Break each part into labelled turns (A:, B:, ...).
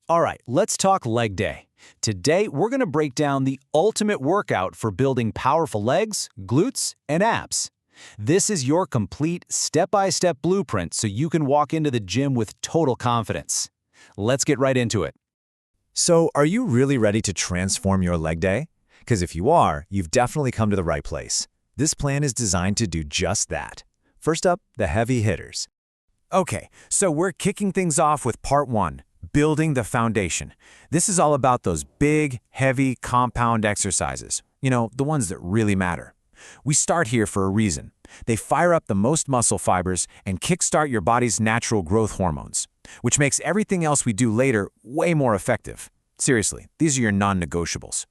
A: All right, let's talk leg day. Today, we're going to break down the ultimate workout for building powerful legs, glutes, and abs. This is your complete step-by-step blueprint so you can walk into the gym with total confidence. Let's get right into it.
B: So, are you really ready to transform your leg day? Because if you are, you've definitely come to the right place. This plan is designed to do just that. First up, the heavy hitters. Okay, so we're kicking things off with part 1, building the foundation. This is all about those big, heavy, compound exercises. The ones that really matter. We start here for a reason. They fire up the most muscle fibers and kickstart your body's natural growth hormones, which makes everything else we do later way more effective. Seriously, these are your non-negotiables.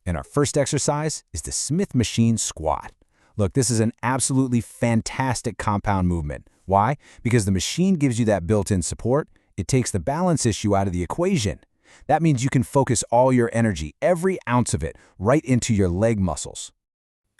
B: And our first exercise is the Smith machine squat. Look, this is an absolutely fantastic compound movement. Why? Because the machine gives you that built-in support. It takes the balance issue out of the equation. That means you can focus all your energy, every ounce of it, right into your leg muscles.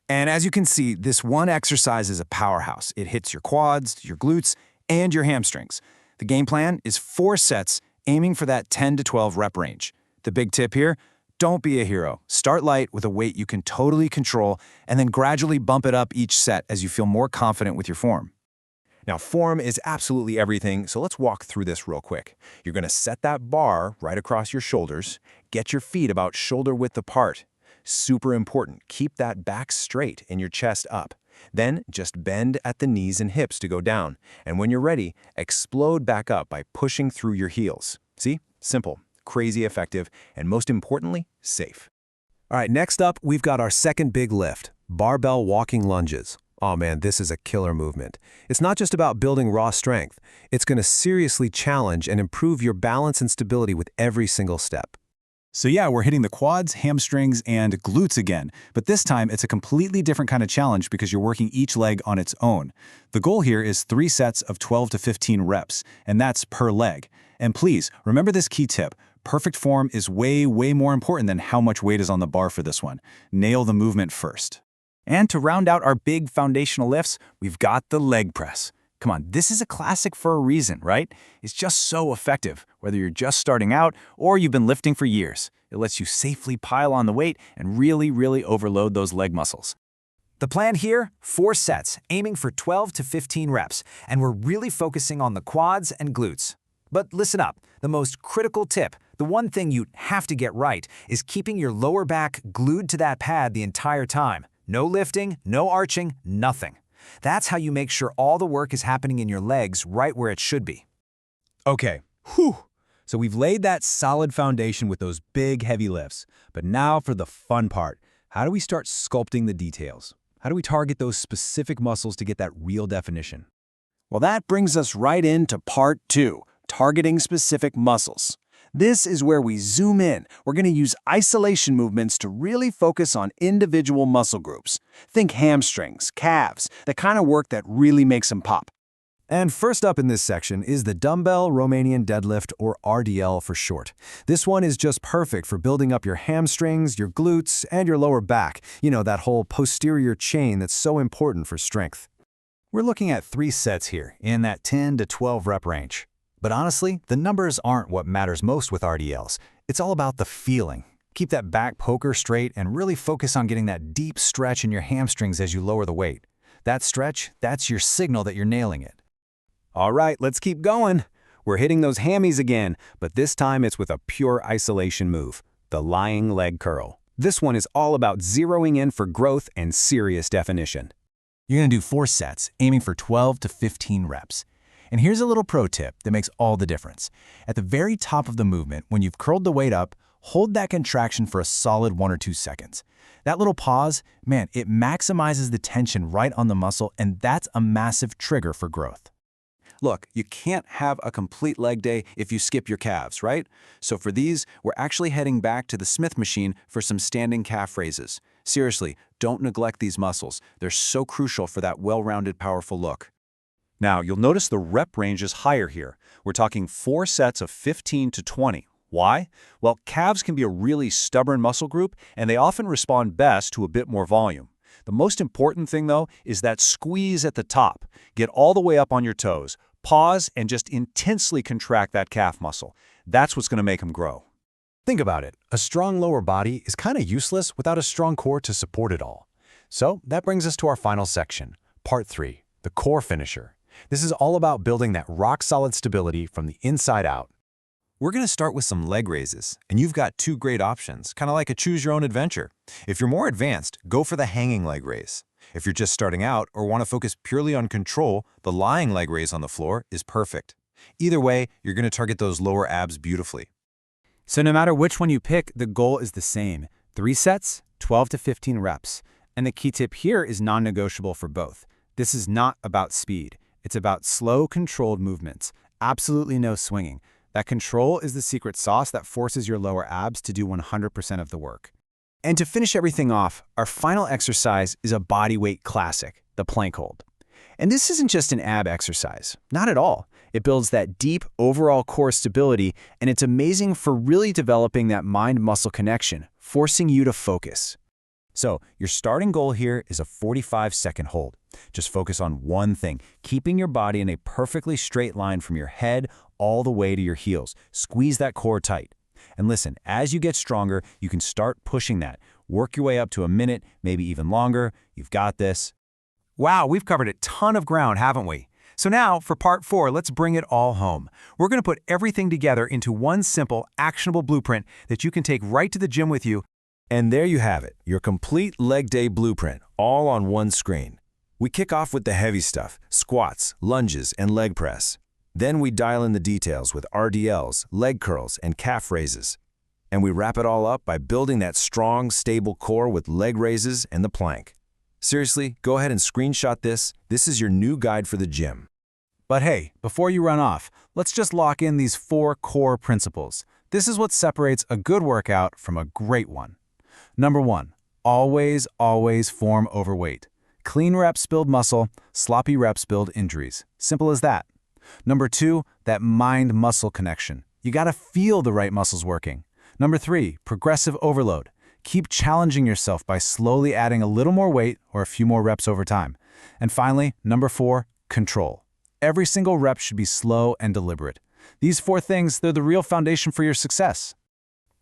B: And as you can see, this one exercise is a powerhouse. It hits your quads, your glutes, and your hamstrings. The game plan is 4 sets, aiming for that 10 to 12 rep range. The big tip here, don't be a hero. Start light with a weight you can totally control, and then gradually bump it up each set as you feel more confident with your form. Now, form is absolutely everything, so let's walk through this real quick. You're going to set that bar right across your shoulders, get your feet about shoulder width apart. Super important, keep that back straight and your chest up. Then just bend at the knees and hips to go down, and when you're ready, explode back up by pushing through your heels. See? Simple, crazy effective, and most importantly, safe. All right, next up, we've got our second big lift, barbell walking lunges. Oh man, this is a killer movement. It's not just about building raw strength. It's going to seriously challenge and improve your balance and stability with every single step.
A: So yeah, we're hitting the quads, hamstrings, and glutes again, but this time it's a completely different kind of challenge because you're working each leg on its own. The goal here is 3 sets of 12 to 15 reps, and that's per leg. And please, remember this key tip. Perfect form is way more important than how much weight is on the bar for this one. Nail the movement first. And to round out our big foundational lifts, we've got the leg press. Come on, this is a classic for a reason, right? It's just so effective, whether you're just starting out or you've been lifting for years. It lets you safely pile on the weight and really overload those leg muscles. The plan here, 4 sets, aiming for 12 to 15 reps, and we're really focusing on the quads and glutes. But listen up, the most critical tip, the one thing you have to get right, is keeping your lower back glued to that pad the entire time. No lifting, no arching, nothing. That's how you make sure all the work is happening in your legs right where it should be. Okay, so we've laid that solid foundation with those big, heavy lifts. But now for the fun part. How do we start sculpting the details? How do we target those specific muscles to get that real definition? Well, that brings us right into part 2, targeting specific muscles. This is where we zoom in. We're going to use isolation movements to really focus on individual muscle groups. Think hamstrings, calves, the kind of work that really makes them pop. And first up in this section is the dumbbell Romanian deadlift, or RDL for short. This one is just perfect for building up your hamstrings, your glutes, and your lower back. That whole posterior chain that's so important for strength. We're looking at 3 sets here in that 10 to 12 rep range. But honestly, the numbers aren't what matters most with RDLs. It's all about the feeling. Keep that back poker straight and really focus on getting that deep stretch in your hamstrings as you lower the weight. That stretch, that's your signal that you're nailing it. All right, let's keep going. We're hitting those hammies again, but this time it's with a pure isolation move, the lying leg curl. This one is all about zeroing in for growth and serious definition. You're going to do 4 sets, aiming for 12 to 15 reps. And here's a little pro tip that makes all the difference. At the very top of the movement, when you've curled the weight up, hold that contraction for a solid 1 or 2 seconds. That little pause, man, it maximizes the tension right on the muscle, and that's a massive trigger for growth. Look, you can't have a complete leg day if you skip your calves, right? So for these, we're actually heading back to the Smith machine for some standing calf raises. Seriously, don't neglect these muscles. They're so crucial for that well-rounded, powerful look. Now, you'll notice the rep range is higher here. We're talking 4 sets of 15 to 20. Why? Well, calves can be a really stubborn muscle group, and they often respond best to a bit more volume. The most important thing, though, is that squeeze at the top. Get all the way up on your toes. Pause and just intensely contract that calf muscle. That's what's going to make them grow.
C: Think about it. A strong lower body is kind of useless without a strong core to support it all. So that brings us to our final section, Part 3, the core finisher. This is all about building that rock-solid stability from the inside out.
A: We're going to start with some leg raises, and you've got two great options, kind of like a choose-your-own-adventure. If you're more advanced, go for the hanging leg raise. If you're just starting out or want to focus purely on control, the lying leg raise on the floor is perfect. Either way, you're going to target those lower abs beautifully.
D: So no matter which one you pick, the goal is the same. 3 sets, 12 to 15 reps. And the key tip here is non-negotiable for both. This is not about speed. It's about slow, controlled movements. Absolutely no swinging. That control is the secret sauce that forces your lower abs to do 100% of the work. And to finish everything off, our final exercise is a bodyweight classic, the plank hold. And this isn't just an ab exercise. Not at all. It builds that deep overall core stability, and it's amazing for really developing that mind-muscle connection, forcing you to focus. So your starting goal here is a 45-second hold. Just focus on one thing, keeping your body in a perfectly straight line from your head all the way to your heels. Squeeze that core tight. And listen, as you get stronger, you can start pushing that. Work your way up to a minute, maybe even longer. You've got this.
E: Wow, we've covered a ton of ground, haven't we? So now, for Part 4, let's bring it all home. We're going to put everything together into one simple, actionable blueprint that you can take right to the gym with you.
C: And there you have it, your complete leg day blueprint, all on one screen. We kick off with the heavy stuff, squats, lunges, and leg press. Then we dial in the details with RDLs, leg curls, and calf raises. And we wrap it all up by building that strong, stable core with leg raises and the plank. Seriously, go ahead and screenshot this. This is your new guide for the gym.
D: But hey, before you run off, let's just lock in these 4 core principles. This is what separates a good workout from a great one. Number 1, always form overweight. Clean reps build muscle, sloppy reps build injuries. Simple as that. Number 2, that mind-muscle connection. You gotta feel the right muscles working. Number 3, progressive overload. Keep challenging yourself by slowly adding a little more weight or a few more reps over time. And finally, number 4, control. Every single rep should be slow and deliberate. These 4 things, they're the real foundation for your success.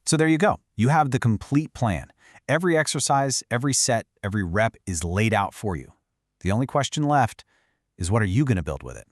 A: So there you go. You have the complete plan. Every exercise, every set, every rep is laid out for you. The only question left is, what are you going to build with it?